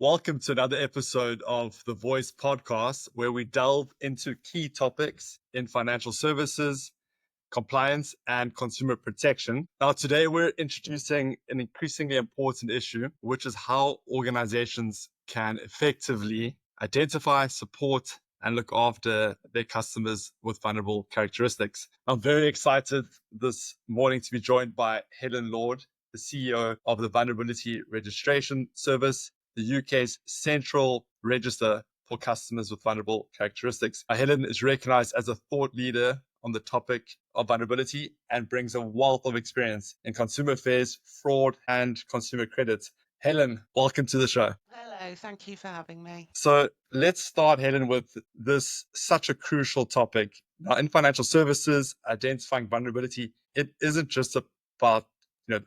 Welcome to another episode of the Voice podcast, where we delve into key topics in financial services, compliance, and consumer protection. Now, today we're introducing an increasingly important issue, which is how organizations can effectively identify, support, and look after their customers with vulnerable characteristics. I'm very excited this morning to be joined by Helen Lord, the CEO of the Vulnerability Registration Service, the UK's central register for customers with vulnerable characteristics. Helen is recognized as a thought leader on the topic of vulnerability and brings a wealth of experience in consumer affairs, fraud, and consumer credit. Helen, welcome to the show. Hello, thank you for having me. So let's start, Helen, with this such a crucial topic. Now, in financial services, identifying vulnerability, it isn't just about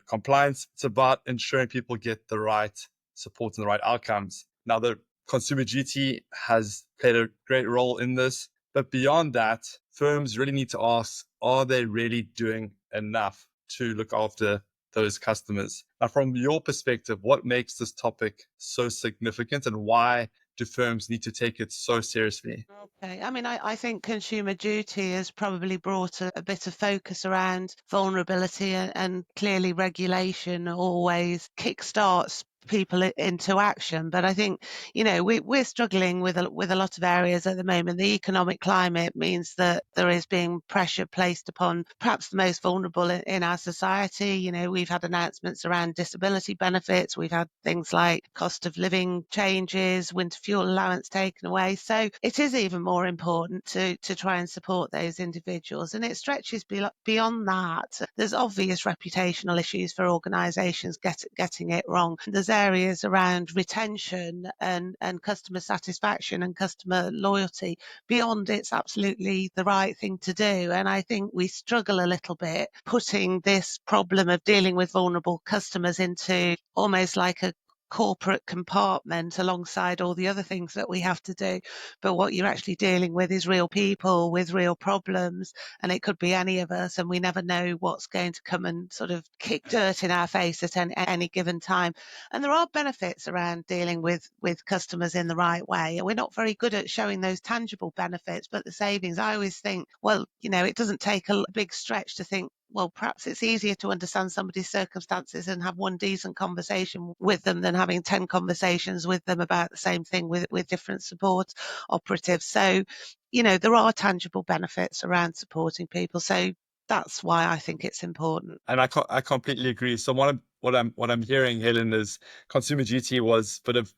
compliance. It's about ensuring people get the right support and the right outcomes. Now, the consumer duty has played a great role in this. But beyond that, firms really need to ask, are they really doing enough to look after those customers? Now, from your perspective, what makes this topic so significant and why do firms need to take it so seriously? Okay, I think consumer duty has probably brought a bit of focus around vulnerability and clearly regulation always kickstarts people into action. But I think, we're struggling with a lot of areas at the moment. The economic climate means that there is being pressure placed upon perhaps the most vulnerable in our society. We've had announcements around disability benefits. We've had things like cost of living changes, winter fuel allowance taken away. So it is even more important to try and support those individuals. And it stretches beyond that. There's obvious reputational issues for organisations getting it wrong. There's areas around retention and customer satisfaction and customer loyalty. Beyond, it's absolutely the right thing to do. And I think we struggle a little bit putting this problem of dealing with vulnerable customers into almost like a corporate compartment alongside all the other things that we have to do. But what you're actually dealing with is real people with real problems, and it could be any of us, and we never know what's going to come and sort of kick dirt in our face at any given time. And there are benefits around dealing with customers in the right way. We're not very good at showing those tangible benefits, but the savings, I always think, well, it doesn't take a big stretch to think, well, perhaps it's easier to understand somebody's circumstances and have one decent conversation with them than having 10 conversations with them about the same thing with different support operatives. So, there are tangible benefits around supporting people. So that's why I think it's important. And I completely agree. So what I'm hearing, Helen, is consumer duty was a bit of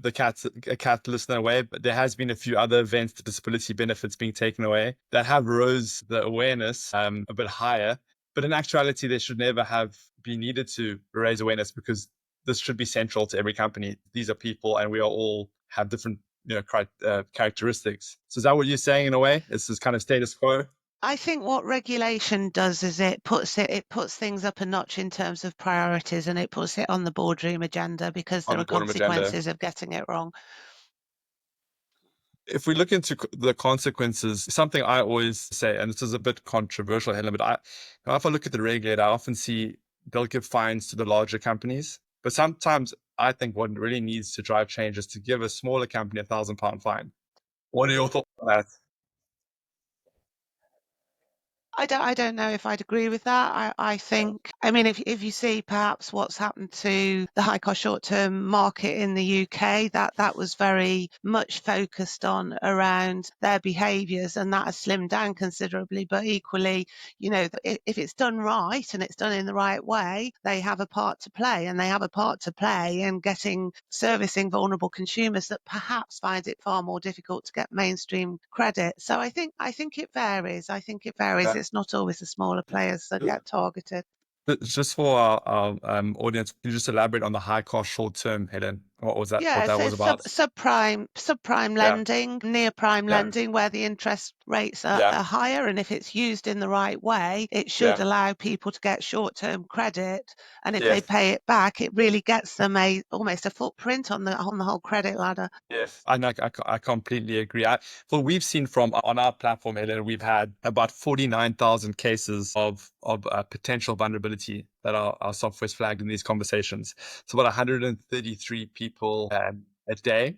a catalyst in a way, but there has been a few other events, the disability benefits being taken away, that have rose the awareness a bit higher. But in actuality, they should never have been needed to raise awareness, because this should be central to every company. These are people, and we all have different characteristics. So is that what you're saying in a way? It's this kind of status quo? I think what regulation does is it puts things up a notch in terms of priorities, and it puts it on the boardroom agenda because On there the are bottom agenda. consequences of getting it wrong. If we look into the consequences, something I always say, and this is a bit controversial, Helen, but if I look at the regulator, I often see they'll give fines to the larger companies. But sometimes I think what really needs to drive change is to give a smaller company £1,000 fine. What are your thoughts on that? I don't know if I'd agree with that. I think, if you see perhaps what's happened to the high cost short term market in the UK, that was very much focused on around their behaviours, and that has slimmed down considerably. But equally, if it's done right and it's done in the right way, they have a part to play, and they have a part to play in servicing vulnerable consumers that perhaps find it far more difficult to get mainstream credit. So I think it varies. Yeah. It's not always the smaller players that get targeted. But just for our audience, can you just elaborate on the high cost short term, Helen? What was that? What Yeah, that so was it's about? subprime Yeah. lending, near prime Yeah. lending, where the interest rates Yeah. are higher, and if it's used in the right way, it should Yeah. allow people to get short-term credit, and if they Yes. pay it back, it really gets them almost a footprint on the whole credit ladder. Yes, I completely agree. Well, we've seen from on our platform, Helen, we've had about 49,000 cases of potential vulnerability that our software's flagged in these conversations. So about 133 people a day.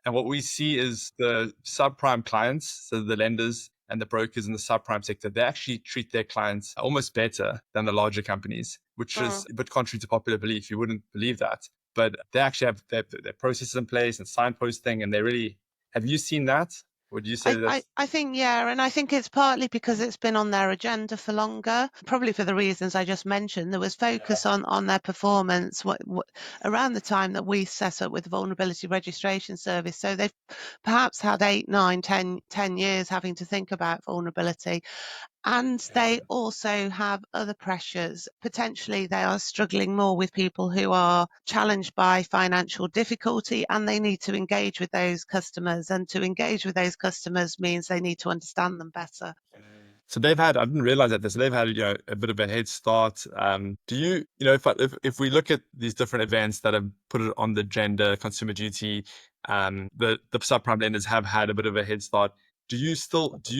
And what we see is the subprime clients, so the lenders and the brokers in the subprime sector, they actually treat their clients almost better than the larger companies, which is a bit contrary to popular belief. You wouldn't believe that. But they actually have their processes in place and signposting, and they really, have you seen that? Would you say that? I think, yeah, and I think it's partly because it's been on their agenda for longer, probably for the reasons I just mentioned. There was focus on their performance around the time that we set up with the Vulnerability Registration Service. So they've perhaps had 8, 9, 10 years having to think about vulnerability. And they also have other pressures. Potentially, they are struggling more with people who are challenged by financial difficulty, and they need to engage with those customers. And to engage with those customers means they need to understand them better. So they've had, I didn't realize that this, they've had, a bit of a head start. Do you, if we look at these different events that have put it on the agenda, consumer duty, the subprime lenders have had a bit of a head start. Do you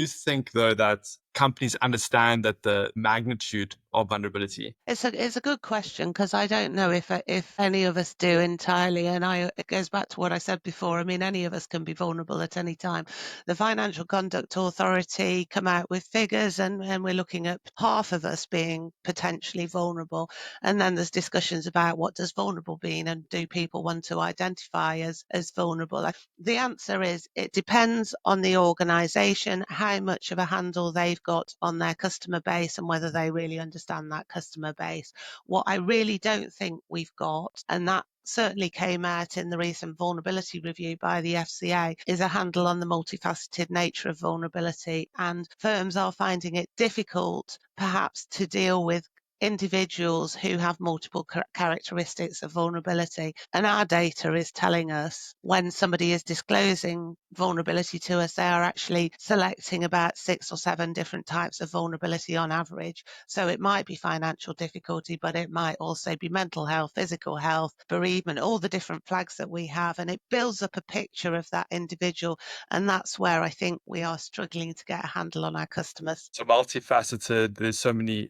think though that companies understand that the magnitude of vulnerability? It's a good question, because I don't know if any of us do entirely, and it goes back to what I said before. I mean, any of us can be vulnerable at any time. The Financial Conduct Authority come out with figures, and we're looking at half of us being potentially vulnerable. And then there's discussions about what does vulnerable mean, and do people want to identify as vulnerable? The answer is it depends on the organisation, how much of a handle they've got on their customer base, and whether they really understand that customer base. What I really don't think we've got, and that certainly came out in the recent vulnerability review by the FCA, is a handle on the multifaceted nature of vulnerability. And firms are finding it difficult perhaps to deal with individuals who have multiple characteristics of vulnerability. And our data is telling us when somebody is disclosing vulnerability to us, they are actually selecting about 6 or 7 different types of vulnerability on average. So it might be financial difficulty, but it might also be mental health, physical health, bereavement, all the different flags that we have. And it builds up a picture of that individual. And that's where I think we are struggling to get a handle on our customers. So multifaceted, there's so many,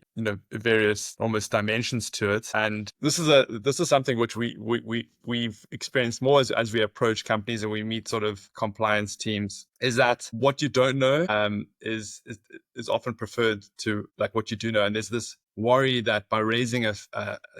various almost dimensions to it. And this is something which we've experienced more as we approach companies and we meet sort of compliance teams, is that what you don't know is often preferred to like what you do know. And there's this worry that by raising a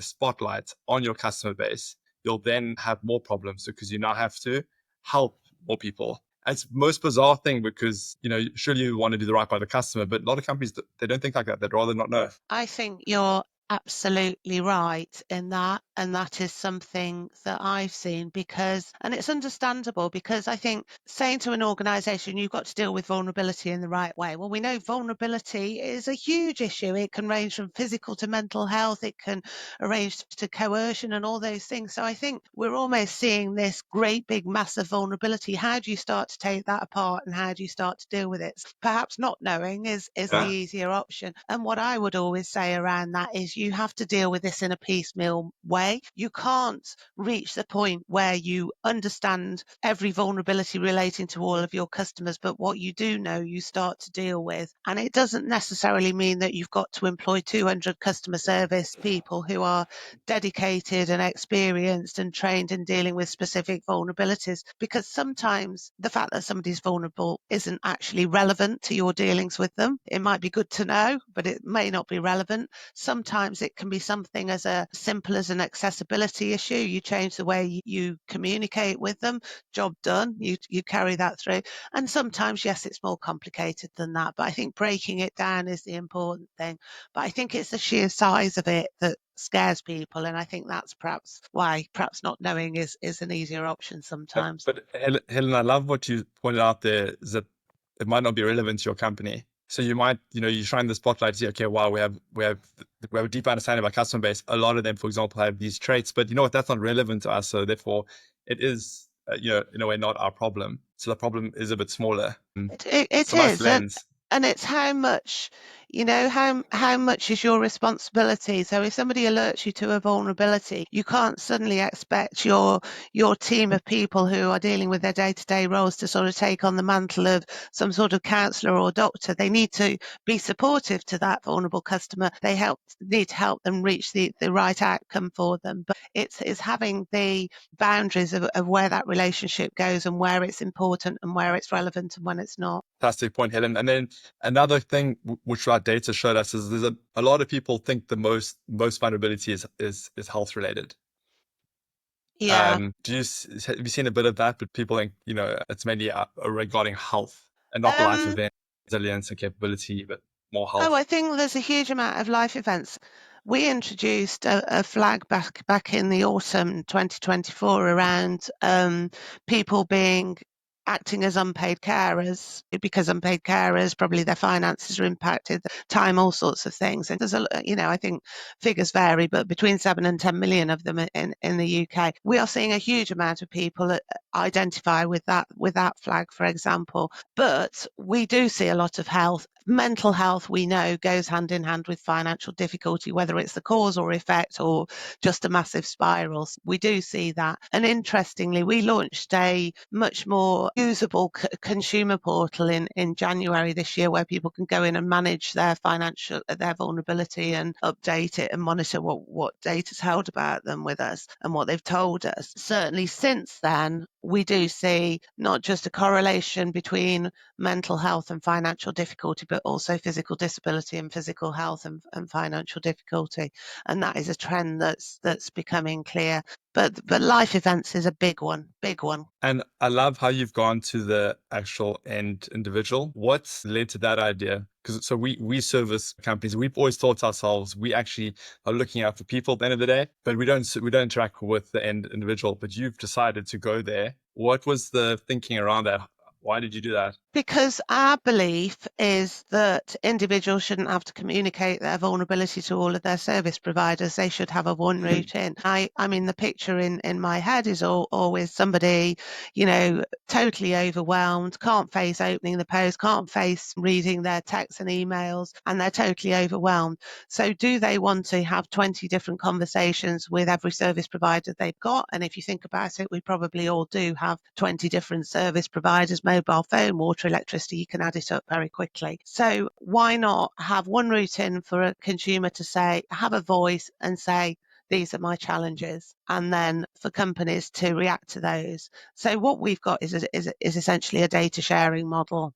spotlight on your customer base, you'll then have more problems because you now have to help more people. It's the most bizarre thing because, surely you want to do the right by the customer, but a lot of companies, they don't think like that. They'd rather not know. I think you're absolutely right in that. And that is something that I've seen and it's understandable, because I think saying to an organization, you've got to deal with vulnerability in the right way. Well, we know vulnerability is a huge issue. It can range from physical to mental health. It can range to coercion and all those things. So I think we're almost seeing this great big massive vulnerability. How do you start to take that apart, and how do you start to deal with it? Perhaps not knowing is the easier option. And what I would always say around that is you have to deal with this in a piecemeal way. You can't reach the point where you understand every vulnerability relating to all of your customers, but what you do know, you start to deal with. And it doesn't necessarily mean that you've got to employ 200 customer service people who are dedicated and experienced and trained in dealing with specific vulnerabilities, because sometimes the fact that somebody's vulnerable isn't actually relevant to your dealings with them. It might be good to know, but it may not be relevant. Sometimes it can be something as simple as an accessibility issue. You change the way you communicate with them, job done, you carry that through. And sometimes, yes, it's more complicated than that, but I think breaking it down is the important thing. But I think it's the sheer size of it that scares people, and I think that's perhaps why not knowing is an easier option sometimes. But Helen, I love what you pointed out there, is that it might not be relevant to your company. So you might, you shine the spotlight, see, okay, wow, we have a deep understanding of our customer base. A lot of them, for example, have these traits, but you know what, that's not relevant to us. So therefore it is, in a way, not our problem. So the problem is a bit smaller. It It's a nice is. lens. And it's how much how much is your responsibility? So if somebody alerts you to a vulnerability, you can't suddenly expect your team of people who are dealing with their day-to-day roles to sort of take on the mantle of some sort of counsellor or doctor. They need to be supportive to that vulnerable customer. Need to help them reach the right outcome for them. But it's having the boundaries of where that relationship goes and where it's important and where it's relevant and when it's not. Fantastic point, Helen. And then another thing which our data showed us is there's a lot of people think the most vulnerability is health related. Yeah. Have you seen a bit of that? But people think, it's mainly regarding health and not life Um, event, resilience and capability, but more Oh, I health. think there's a huge amount of life events. We introduced a flag back in the autumn 2024 around people acting as unpaid carers, because unpaid carers, probably their finances are impacted, time, all sorts of things. And there's I think figures vary, but between 7 and 10 million of them in the UK. We are seeing a huge amount of people identify with that flag, for example. But we do see a lot of health. Mental health, we know, goes hand in hand with financial difficulty, whether it's the cause or effect or just a massive spiral. We do see that. And interestingly, we launched a much more usable consumer portal in January this year, where people can go in and manage their vulnerability and update it and monitor what data's held about them with us and what they've told us. Certainly since then, we do see not just a correlation between mental health and financial difficulty, but also physical disability and physical health and financial difficulty. And that is a trend that's becoming clear. But life events is a big one. And I love how you've gone to the actual end individual. What's led to that idea? Because so we service companies. We've always thought ourselves, we actually are looking out for people at the end of the day, but we don't interact with the end individual. But you've decided to go there. What was the thinking around that? Why did you do that? Because our belief is that individuals shouldn't have to communicate their vulnerability to all of their service providers. They should have a one route in. I mean, the picture in my head is always somebody, totally overwhelmed, can't face opening the post, can't face reading their texts and emails, and they're totally overwhelmed. So do they want to have 20 different conversations with every service provider they've got? And if you think about it, we probably all do have 20 different service providers, mobile phone, water, electricity. You can add it up very quickly. So why not have one route in for a consumer to say, have a voice and say, these are my challenges, and then for companies to react to those. So what we've got is essentially a data sharing model.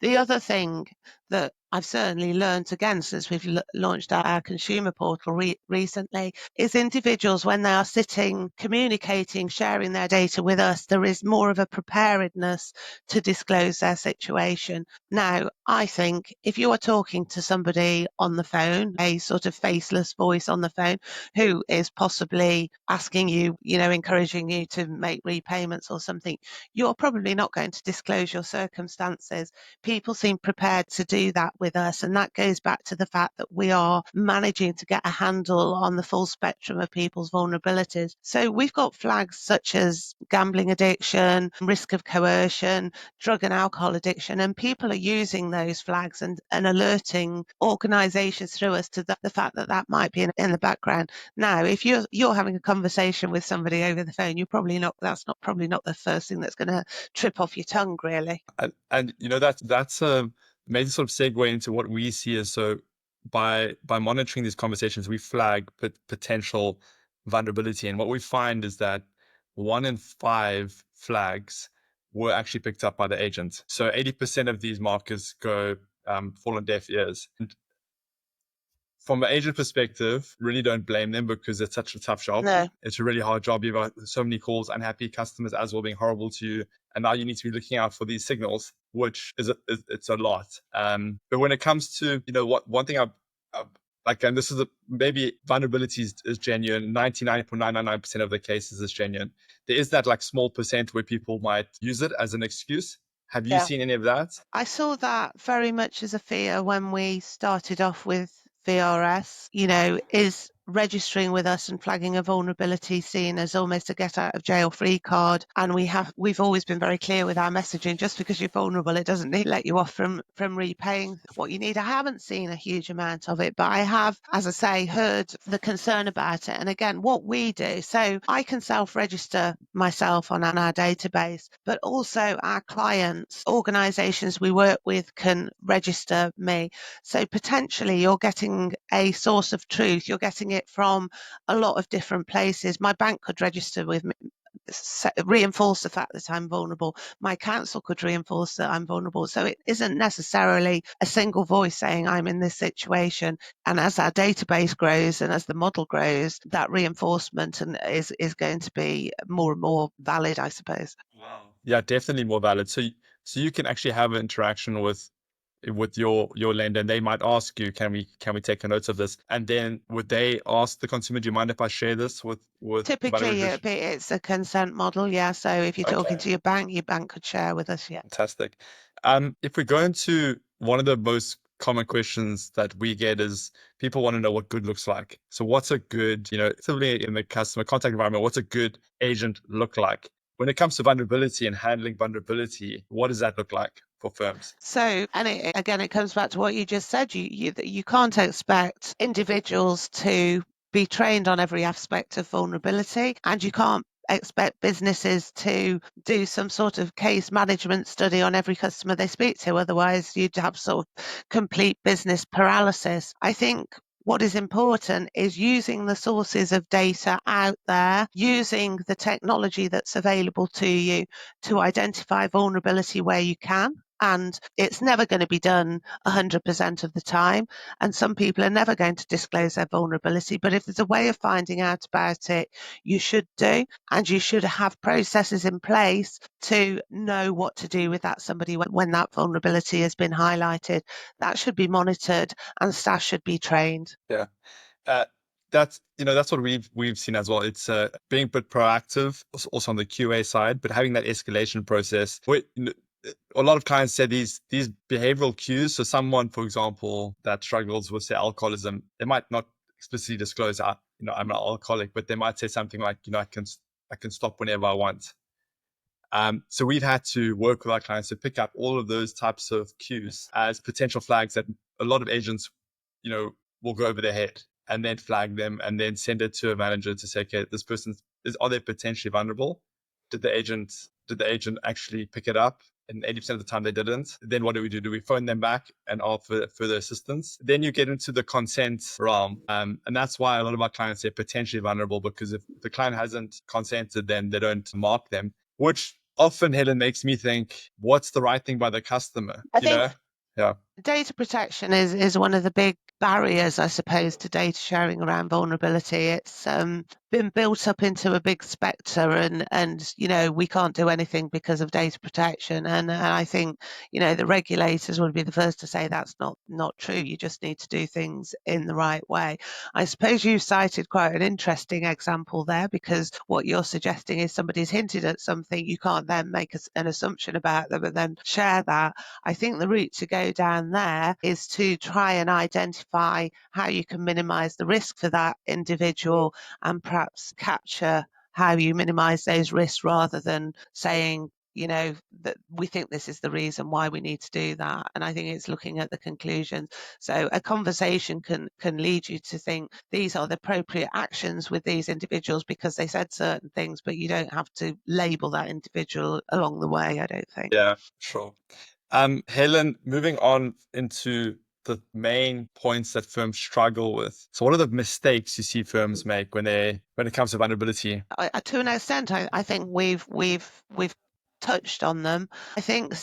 The other thing that I've certainly learned, again, since we've launched our consumer portal recently, is individuals, when they are sitting, communicating, sharing their data with us, there is more of a preparedness to disclose their situation. Now, I think if you are talking to somebody on the phone, a sort of faceless voice on the phone, who is possibly asking you, encouraging you to make repayments or something, you're probably not going to disclose your circumstances. People seem prepared to do that with us, and that goes back to the fact that we are managing to get a handle on the full spectrum of people's vulnerabilities. So we've got flags such as gambling addiction, risk of coercion, drug and alcohol addiction, and people are using those flags and alerting organisations through us to the fact that might be in the background. Now, if you're having a conversation with somebody over the phone, that's probably not the first thing that's going to trip off your tongue, really. And that's a major sort of segue into what we see as, so by monitoring these conversations, we flag potential vulnerability, and what we find is that 1 in 5 flags were actually picked up by the agent. So 80% of these markers fall on deaf ears. And from an agent perspective, really don't blame them, because it's such a tough job. No. It's a really hard job. You've got so many calls, unhappy customers as well being horrible to you. And now you need to be looking out for these signals, which it's a lot. But when it comes to, one thing I like, and this is maybe vulnerability is genuine. 99.999% of the cases is genuine. There is that like small percent where people might use it as an excuse. Have you seen any of that? I saw that very much as a fear when we started off with VRS. registering with us and flagging a vulnerability seen as almost a get out of jail free card. And we've always been very clear with our messaging. Just because you're vulnerable, it doesn't let you off from repaying what you need. I haven't seen a huge amount of it, but I have, as I say, heard the concern about it. And again, what we do, so I can self-register myself on our database, but also our clients, organizations we work with can register me. So potentially you're getting a source of truth. You're getting it from a lot of different places. My bank could register with me, reinforce the fact that I'm vulnerable. My council could reinforce that I'm vulnerable. So it isn't necessarily a single voice saying I'm in this situation. And as our database grows and as the model grows, that reinforcement is going to be more and more valid, I suppose. Wow. Yeah, definitely more valid. So you can actually have an interaction with your lender, and they might ask you, can we take a note of this? And then would they ask the consumer, do you mind if I share this with Typically it's a consent model, yeah. So if you're talking to your bank could share with us, yeah. Fantastic. If we go into one of the most common questions that we get is people want to know what good looks like. So what's a good, typically in the customer contact environment, what's a good agent look like? When it comes to vulnerability and handling vulnerability, what does that look like for firms? So, and it comes back to what you just said. You can't expect individuals to be trained on every aspect of vulnerability, and you can't expect businesses to do some sort of case management study on every customer they speak to. Otherwise, you'd have sort of complete business paralysis. I think what is important is using the sources of data out there, using the technology that's available to you to identify vulnerability where you can. And it's never going to be done 100% of the time. And some people are never going to disclose their vulnerability. But if there's a way of finding out about it, you should do. And you should have processes in place to know what to do with that somebody when that vulnerability has been highlighted. That should be monitored and staff should be trained. Yeah. That's what we've seen as well. It's being a bit proactive, also on the QA side, but having that escalation process. A lot of clients say these behavioral cues. So someone, for example, that struggles with say alcoholism, they might not explicitly disclose, I'm an alcoholic, but they might say something like, I can stop whenever I want. So we've had to work with our clients to pick up all of those types of cues as potential flags that a lot of agents, will go over their head, and then flag them and then send it to a manager to say, okay, this person are they potentially vulnerable? Did the agent actually pick it up? And 80% of the time they didn't. Then what do we do? Do we phone them back and offer further assistance? Then you get into the consent realm. And that's why a lot of our clients say potentially vulnerable, because if the client hasn't consented, then they don't mark them, which often, Helen, makes me think, what's the right thing by the customer? I think Yeah. data protection is one of the big barriers, I suppose, to data sharing around vulnerability. It's been built up into a big spectre, and we can't do anything because of data protection. And I think the regulators would be the first to say that's not true. You just need to do things in the right way. I suppose you cited quite an interesting example there, because what you're suggesting is somebody's hinted at something, you can't then make an assumption about them and then share that. I think the route to go down there is to try and identify how you can minimize the risk for that individual and perhaps capture how you minimize those risks, rather than saying, that we think this is the reason why we need to do that. And I think it's looking at the conclusions. So a conversation can lead you to think these are the appropriate actions with these individuals because they said certain things, but you don't have to label that individual along the way, I don't think. Yeah, sure. Helen, moving on into the main points that firms struggle with. So what are the mistakes you see firms make when it comes to vulnerability? To an extent, I think we've touched on them. I think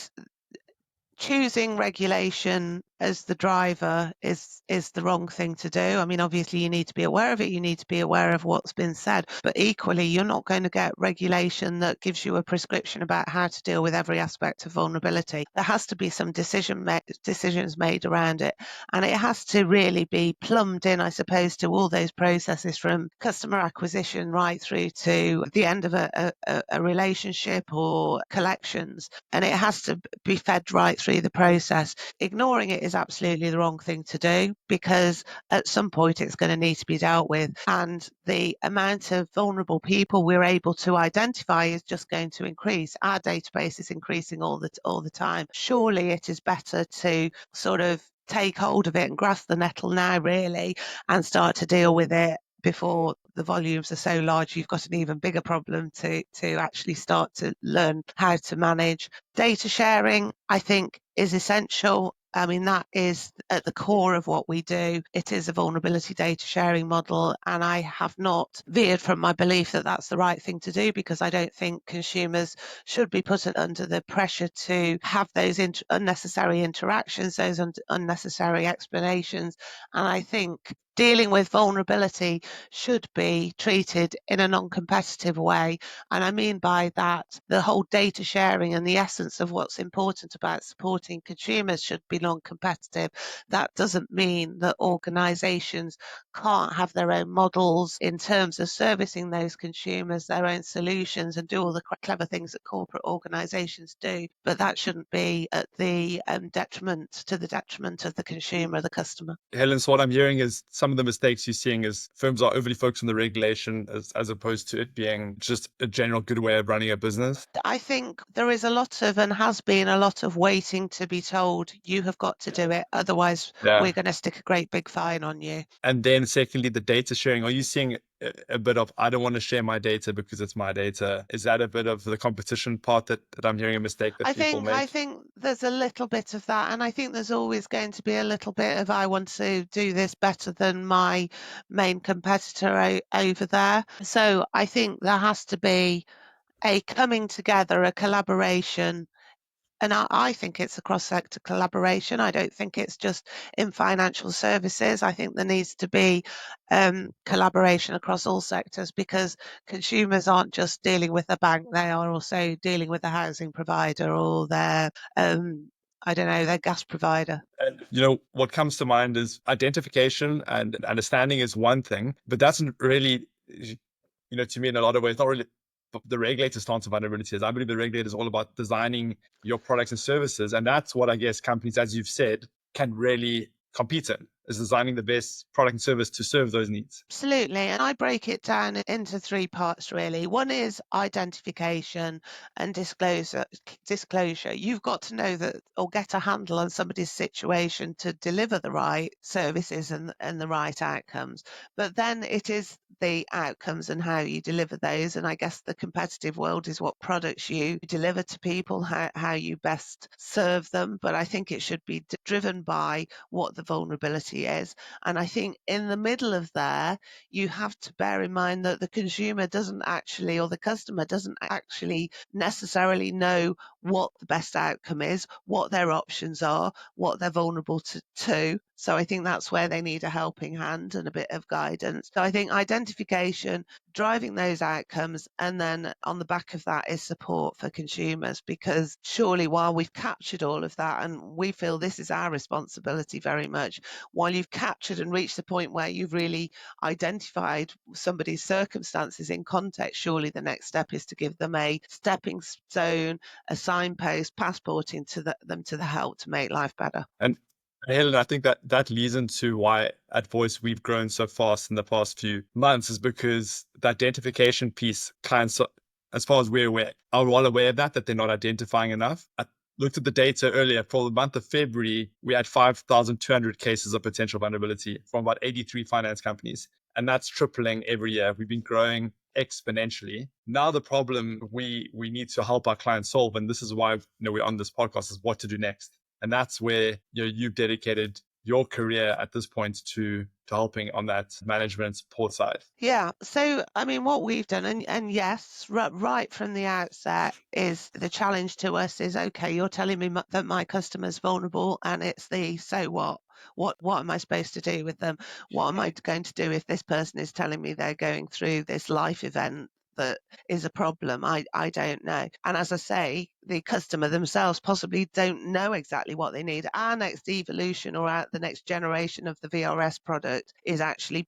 choosing regulation as the driver is the wrong thing to do. I mean, obviously you need to be aware of it, you need to be aware of what's been said, but equally you're not going to get regulation that gives you a prescription about how to deal with every aspect of vulnerability. There has to be some decisions made around it, and it has to really be plumbed in, I suppose, to all those processes from customer acquisition right through to the end of a relationship or collections, and it has to be fed right through the process. Ignoring it is absolutely the wrong thing to do, because at some point it's going to need to be dealt with. And the amount of vulnerable people we're able to identify is just going to increase. Our database is increasing all the time. Surely it is better to sort of take hold of it and grasp the nettle now, really, and start to deal with it before the volumes are so large you've got an even bigger problem to actually start to learn how to manage. Data sharing, I think, is essential. I mean, that is at the core of what we do. It is a vulnerability data sharing model, and I have not veered from my belief that that's the right thing to do, because I don't think consumers should be put under the pressure to have those unnecessary interactions, those unnecessary explanations. And I think dealing with vulnerability should be treated in a non-competitive way. And I mean by that, the whole data sharing and the essence of what's important about supporting consumers should be non-competitive. That doesn't mean that organisations can't have their own models in terms of servicing those consumers, their own solutions, and do all the clever things that corporate organisations do. But that shouldn't be at the detriment of the consumer, the customer. Helen, so what I'm hearing is some of the mistakes you're seeing is firms are overly focused on the regulation as opposed to it being just a general good way of running a business. I think there is a lot of, and has been a lot of, waiting to be told you have got to do it, otherwise we're going to stick a great big fine on you. And then secondly, the data sharing. Are you seeing a bit of, I don't want to share my data because it's my data? Is that a bit of the competition part that I'm hearing a mistake that people make? I think there's a little bit of that, and I think there's always going to be a little bit of, I want to do this better than my main competitor over there. So I think there has to be a coming together, a collaboration. And I think it's a cross-sector collaboration. I don't think it's just in financial services. I think there needs to be collaboration across all sectors, because consumers aren't just dealing with a bank, they are also dealing with a housing provider or their, I don't know, their gas provider. And, what comes to mind is identification and understanding is one thing, but that's not really, to me, in a lot of ways, not really the regulator's stance of vulnerability is. I believe the regulator is all about designing your products and services. And that's what I guess companies, as you've said, can really compete in, is designing the best product and service to serve those needs. Absolutely. And I break it down into three parts, really. One is identification and disclosure. You've got to know that, or get a handle on somebody's situation to deliver the right services and the right outcomes. But then it is the outcomes and how you deliver those. And I guess the competitive world is what products you deliver to people, how you best serve them. But I think it should be driven by what the vulnerability is. And I think in the middle of there, you have to bear in mind that the consumer doesn't actually, or the customer doesn't actually necessarily know what the best outcome is, what their options are, what they're vulnerable to. So I think that's where they need a helping hand and a bit of guidance. So I think identification, driving those outcomes, and then on the back of that is support for consumers, because surely while we've captured all of that, and we feel this is our responsibility very much, while you've captured and reached the point where you've really identified somebody's circumstances in context, surely the next step is to give them a stepping stone, a signpost, passporting to them to the help to make life better. And Helen, I think that leads into why at Voice we've grown so fast in the past few months, is because the identification piece, clients, as far as we're aware, are well aware of that they're not identifying enough. I looked at the data earlier. For the month of February, we had 5,200 cases of potential vulnerability from about 83 finance companies. And that's tripling every year. We've been growing exponentially. Now the problem we need to help our clients solve, and this is why we're on this podcast, is what to do next. And that's where you've dedicated your career at this point to helping on that management support side. Yeah. So, I mean, what we've done, and yes, right from the outset, is the challenge to us is, okay, you're telling me that my customer's vulnerable, and it's so what? What am I supposed to do with them? What am I going to do if this person is telling me they're going through this life event that is a problem? I don't know. And as I say, the customer themselves possibly don't know exactly what they need. Our next evolution or the next generation of the VRS product is actually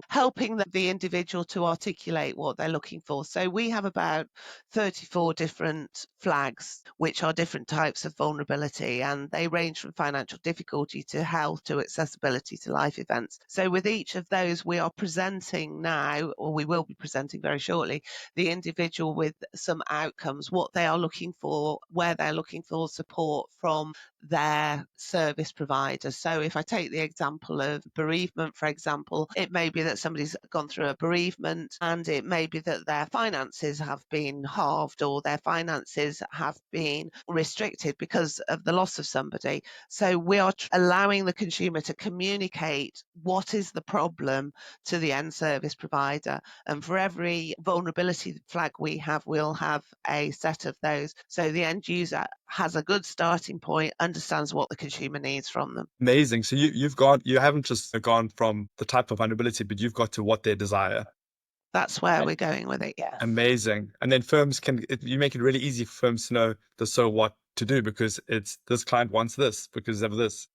helping the individual to articulate what they're looking for. So we have about 34 different flags, which are different types of vulnerability, and they range from financial difficulty to health to accessibility to life events. So with each of those, we are presenting now, or we will be presenting very shortly, the individual with some outcomes, what they are looking for, where they're looking for support from their service provider. So if I take the example of bereavement, for example, it may be that somebody's gone through a bereavement, and it may be that their finances have been halved or their finances have been restricted because of the loss of somebody. So we are allowing the consumer to communicate what is the problem to the end service provider. And for every vulnerability flag we have, we'll have a set of those. So the end user has a good starting point, understands what the consumer needs from them. Amazing. So you haven't just gone from the type of vulnerability, but you've got to what they desire. That's where we're going with it, yeah. Amazing. And then you make it really easy for firms to know the so what to do, because it's this client wants this because of this.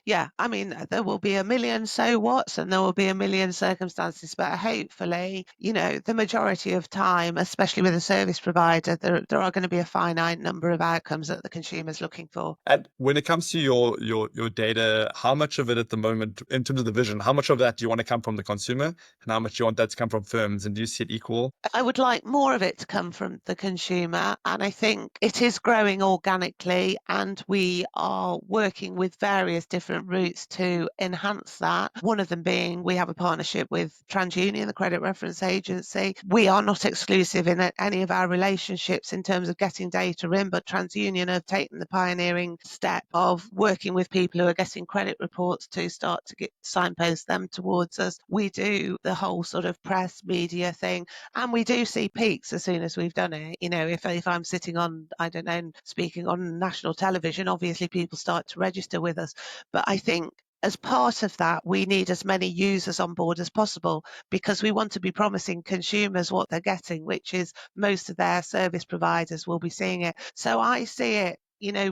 Yeah, I mean, there will be a million so whats and there will be a million circumstances, but hopefully, the majority of time, especially with a service provider, there are going to be a finite number of outcomes that the consumer's looking for. And when it comes to your data, how much of it at the moment, in terms of the vision, how much of that do you want to come from the consumer and how much do you want that to come from firms? And do you see it equal? I would like more of it to come from the consumer, and I think it is growing organically, and we are working with various different routes to enhance that. One of them being we have a partnership with TransUnion, the credit reference agency. We are not exclusive in any of our relationships in terms of getting data in, but TransUnion have taken the pioneering step of working with people who are getting credit reports to start to signpost them towards us. We do the whole sort of press media thing, and we do see peaks as soon as we've done it. If I'm sitting on, I don't know, speaking on national television, obviously people start to register with us. But I think as part of that, we need as many users on board as possible, because we want to be promising consumers what they're getting, which is most of their service providers will be seeing it. So I see it,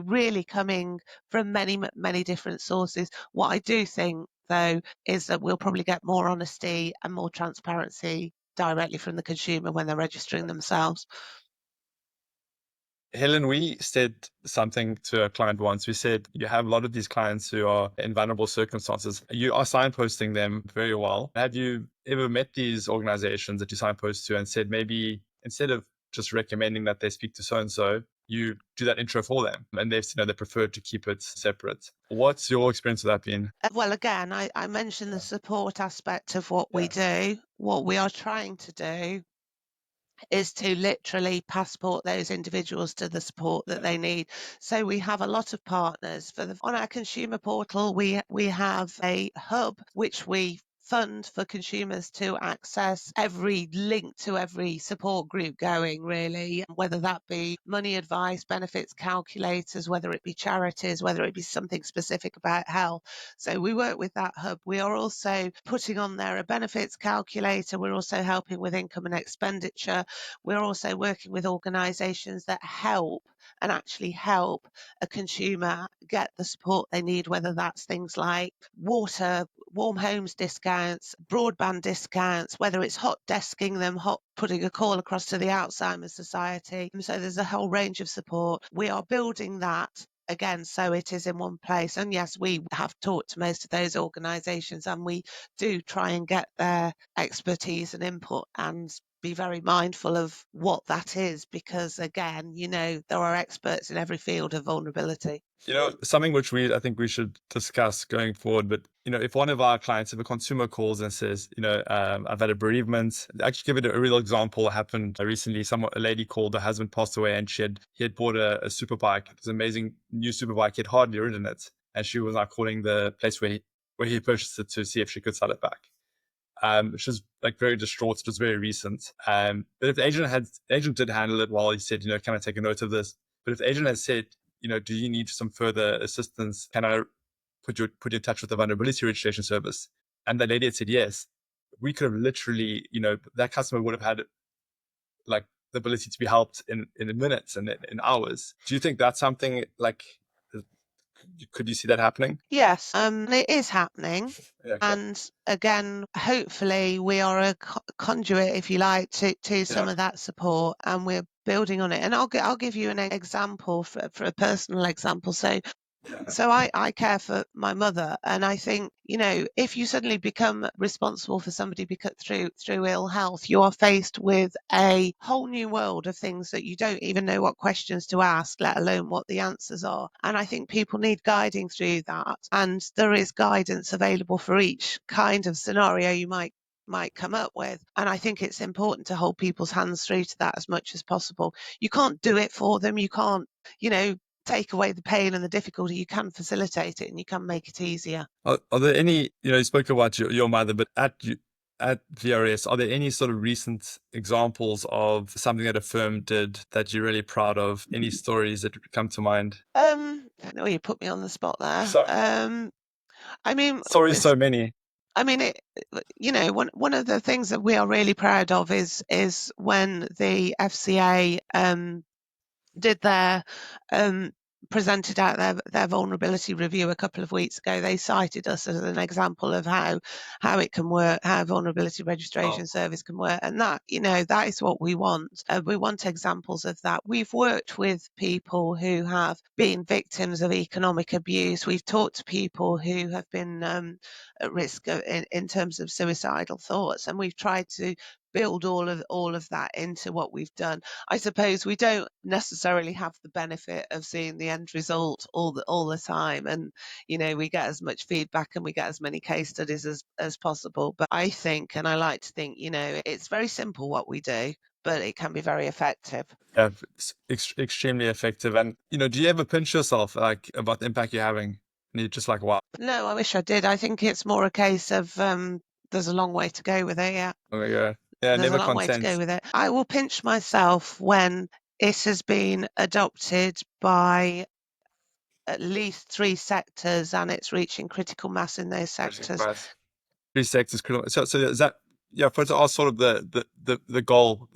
really coming from many, many different sources. What I do think, though, is that we'll probably get more honesty and more transparency directly from the consumer when they're registering themselves. Helen, we said something to a client once. We said, you have a lot of these clients who are in vulnerable circumstances. You are signposting them very well. Have you ever met these organizations that you signpost to and said, maybe instead of just recommending that they speak to so-and-so, you do that intro for them, and they've said they prefer to keep it separate? What's your experience with that been? Well, again, I mentioned the support aspect of what we do. What we are trying to do is to literally passport those individuals to the support that they need. So we have a lot of partners on our consumer portal. We have a hub which we fund for consumers to access every link to every support group going, really, whether that be money advice, benefits calculators, whether it be charities, whether it be something specific about health. So we work with that hub. We are also putting on there a benefits calculator. We're also helping with income and expenditure. We're also working with organisations that help a consumer get the support they need, whether that's things like water, warm homes discounts, broadband discounts, whether it's hot desking them, putting a call across to the Alzheimer's Society. So there's a whole range of support. We are building that again, so it is in one place. And yes, we have talked to most of those organisations, and we do try and get their expertise and input and be very mindful of what that is, because again, there are experts in every field of vulnerability. Something which I think we should discuss going forward, but if one of our clients, if a consumer calls and says, I've had a bereavement, actually give it a real example. It happened recently. A lady called, her husband passed away, and he had bought a super bike. It was an amazing new super bike. He had hardly ridden it, and she was now calling the place where he purchased it to see if she could sell it back. She was like very distraught. It was very recent. But if the agent did handle it well, he said, can I take a note of this? But if the agent has said, do you need some further assistance? Can I put you in touch with the vulnerability registration service? And the lady had said yes. We could have literally, that customer would have had like the ability to be helped in minutes and in hours. Do you think that's something like, could you see that happening? Yes, it is happening. Yeah, okay. And again, hopefully we are a conduit, if you like, to some Yeah. of that support, and we're building on it. And I'll give you an example for a personal example. So I care for my mother, and I think, if you suddenly become responsible for somebody through ill health, you are faced with a whole new world of things that you don't even know what questions to ask, let alone what the answers are. And I think people need guiding through that, and there is guidance available for each kind of scenario you might come up with. And I think it's important to hold people's hands through to that as much as possible. You can't do it for them. You can't, take away the pain and the difficulty. You can facilitate it, and you can make it easier. Are there any, you spoke about your mother, but at VRS, are there any sort of recent examples of something that a firm did that you're really proud of? Any stories that come to mind? I know you put me on the spot there. So, I mean, sorry, so many. one of the things that we are really proud of is when the FCA did their presented out their vulnerability review a couple of weeks ago. They cited us as an example of how it can work, how vulnerability registration service can work, and that that is what we want. We want examples of that. We've worked with people who have been victims of economic abuse. We've talked to people who have been at risk in terms of suicidal thoughts, and we've tried to build all of that into what we've done. I suppose we don't necessarily have the benefit of seeing the end result all the time, and we get as much feedback and we get as many case studies as possible. But I think, and I like to think, it's very simple what we do, but it can be very effective. Yeah, it's extremely effective. And do you ever pinch yourself like about the impact you're having? And you're just like, wow. No, I wish I did. I think it's more a case of there's a long way to go with it. Yeah. Oh yeah. Yeah, There's a never long way to go content. with it. I will pinch myself when it has been adopted by at least 3 sectors and it's reaching critical mass in those sectors. Right. 3 sectors critical. So is that, yeah, for us all sort of the goal,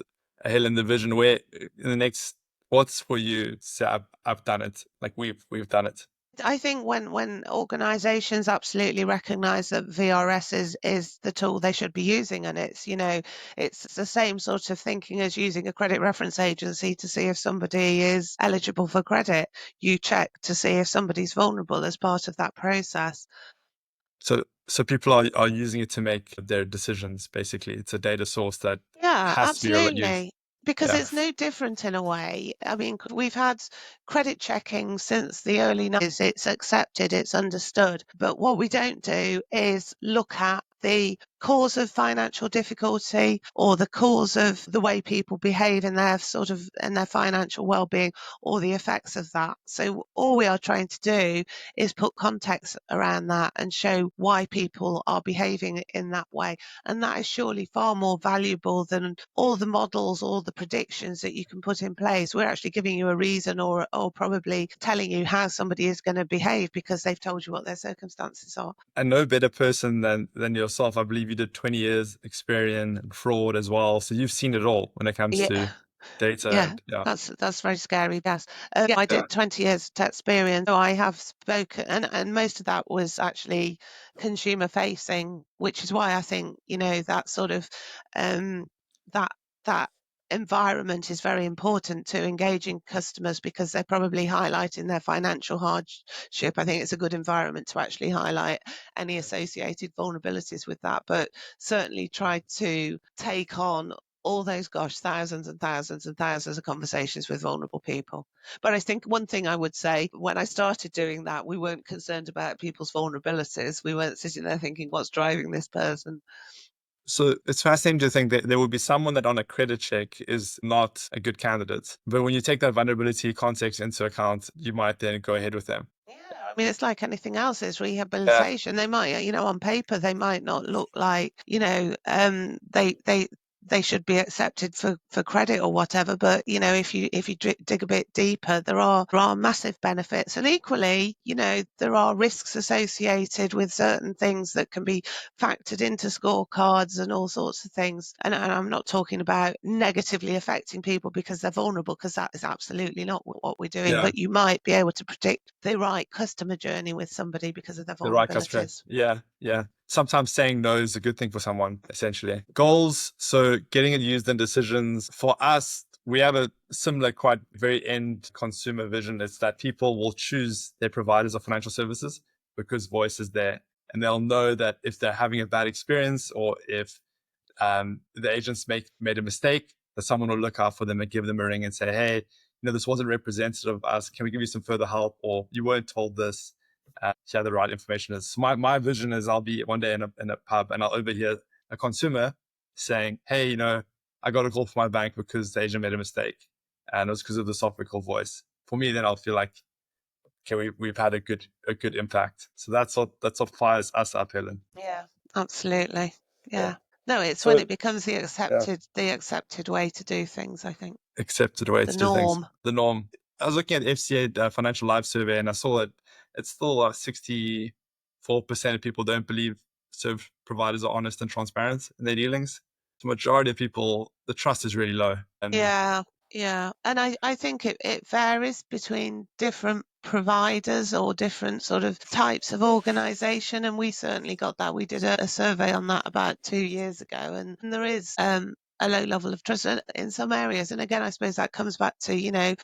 Helen, the vision, where in the next, what's for you to say, I've done it, like we've done it? I think when organisations absolutely recognise that VRS is the tool they should be using, and it's it's the same sort of thinking as using a credit reference agency to see if somebody is eligible for credit. You check to see if somebody's vulnerable as part of that process. So people are using it to make their decisions. Basically, it's a data source that Yeah, has to be used. absolutely. Because Yeah. it's no different in a way. I mean, we've had credit checking since the early 90s. It's accepted, it's understood. But what we don't do is look at the cause of financial difficulty or the cause of the way people behave in their financial well-being or the effects of that. So all we are trying to do is put context around that and show why people are behaving in that way. And that is surely far more valuable than all the models, all the predictions that you can put in place. We're actually giving you a reason or probably telling you how somebody is going to behave because they've told you what their circumstances are. And no better person than yourself. I believe you did 20 years experience in fraud as well. So you've seen it all when it comes Yeah. to data. Yeah, And yeah. that's very scary. Yes, I did 20 years tech experience. So I have spoken, and most of that was actually consumer facing, which is why I think that sort of that that environment is very important to engaging customers because they're probably highlighting their financial hardship. I think it's a good environment to actually highlight any associated vulnerabilities with that, but certainly try to take on all those, thousands and thousands and thousands of conversations with vulnerable people. But I think one thing I would say, when I started doing that, we weren't concerned about people's vulnerabilities. We weren't sitting there thinking, what's driving this person? So it's fascinating to think that there would be someone that on a credit check is not a good candidate. But when you take that vulnerability context into account, you might then go ahead with them. Yeah, I mean, it's like anything else. It's rehabilitation. They might, on paper, they might not look like, they they should be accepted for credit or whatever. But, if you dig a bit deeper, there are massive benefits. And equally, there are risks associated with certain things that can be factored into scorecards and all sorts of things. And I'm not talking about negatively affecting people because they're vulnerable, because that is absolutely not what we're doing. Yeah. But you might be able to predict the right customer journey with somebody because of their The right customer. vulnerabilities. Yeah. Sometimes saying no is a good thing for someone, essentially. Goals. So getting it used in decisions. For us, we have a similar, quite very end consumer vision. It's that people will choose their providers of financial services because voice is there. And they'll know that if they're having a bad experience, or if the agents made a mistake, that someone will look out for them and give them a ring and say, hey, this wasn't representative of us. Can we give you some further help? Or you weren't told this. Share the right information is. So my vision is I'll be one day in a pub and I'll overhear a consumer saying, hey, I got a call from my bank because the agent made a mistake, and it was because of the software called Voice. For me, then I'll feel like, okay, we've had a good impact. So that's what fires us up, Helen. Yeah, absolutely. Yeah. No, it's So, when it becomes the accepted way to do things, I think. Accepted way The to do things. norm. The norm. I was looking at FCA Financial Life Survey, and I saw that it's still 64% of people don't believe service providers are honest and transparent in their dealings. The majority of people, the trust is really low. And Yeah. And I think it varies between different providers or different sort of types of organization. And we certainly got that. We did a survey on that about 2 years ago. And there is a low level of trust in some areas. And again, I suppose that comes back to,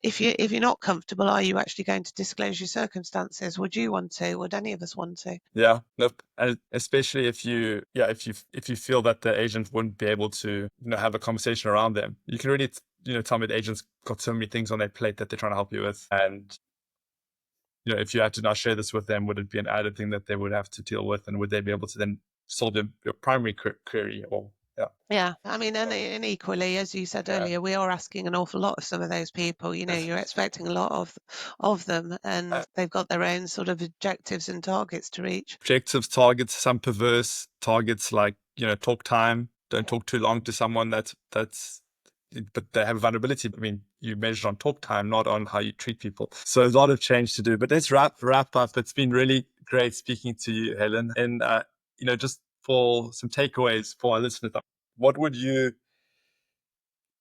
if you're not comfortable, are you actually going to disclose your circumstances? Would you want to? Would any of us want to? Yeah, nope. And especially if you feel that the agent wouldn't be able to, have a conversation around them, you can really, tell me the agent's got so many things on their plate that they're trying to help you with. And, if you had to now share this with them, would it be an added thing that they would have to deal with? And would they be able to then solve your primary query? Or, Yeah, I mean, and equally, as you said earlier, we are asking an awful lot of some of those people. You're expecting a lot of them, and they've got their own sort of objectives and targets to reach. Objectives, targets, some perverse targets like, talk time. Don't talk too long to someone but they have a vulnerability. I mean, you measure on talk time, not on how you treat people. So there's a lot of change to do. But let's wrap up. It's been really great speaking to you, Helen. And just for some takeaways for our listeners, what would you,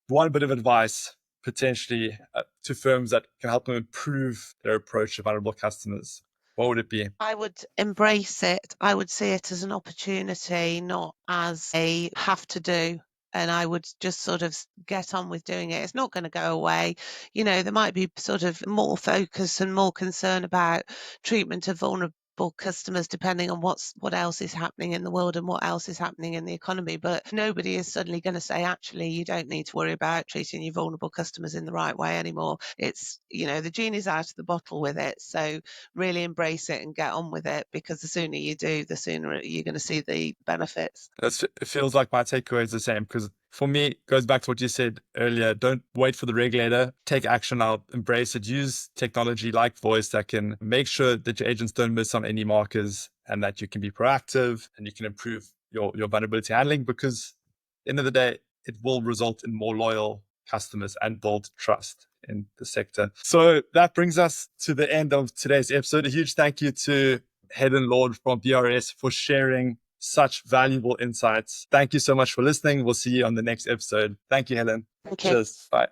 one bit of advice potentially to firms that can help them improve their approach to vulnerable customers? What would it be? I would embrace it. I would see it as an opportunity, not as a have to do. And I would just sort of get on with doing it. It's not going to go away. There might be sort of more focus and more concern about treatment of vulnerable customers depending on what else is happening in the world and what else is happening in the economy. But nobody is suddenly going to say, actually, you don't need to worry about treating your vulnerable customers in the right way anymore. It's, the genie's out of the bottle with it. So really embrace it and get on with it, because the sooner you do, the sooner you're going to see the benefits. It feels like my takeaway is the same, because for me, it goes back to what you said earlier. Don't wait for the regulator. Take action now. Embrace it. Use technology like voice that can make sure that your agents don't miss on any markers, and that you can be proactive and you can improve your vulnerability handling, because at the end of the day, it will result in more loyal customers and build trust in the sector. So that brings us to the end of today's episode. A huge thank you to Helen Lord from BRS for sharing such valuable insights. Thank you so much for listening. We'll see you on the next episode. Thank you, Helen. Thank you. Cheers. Bye.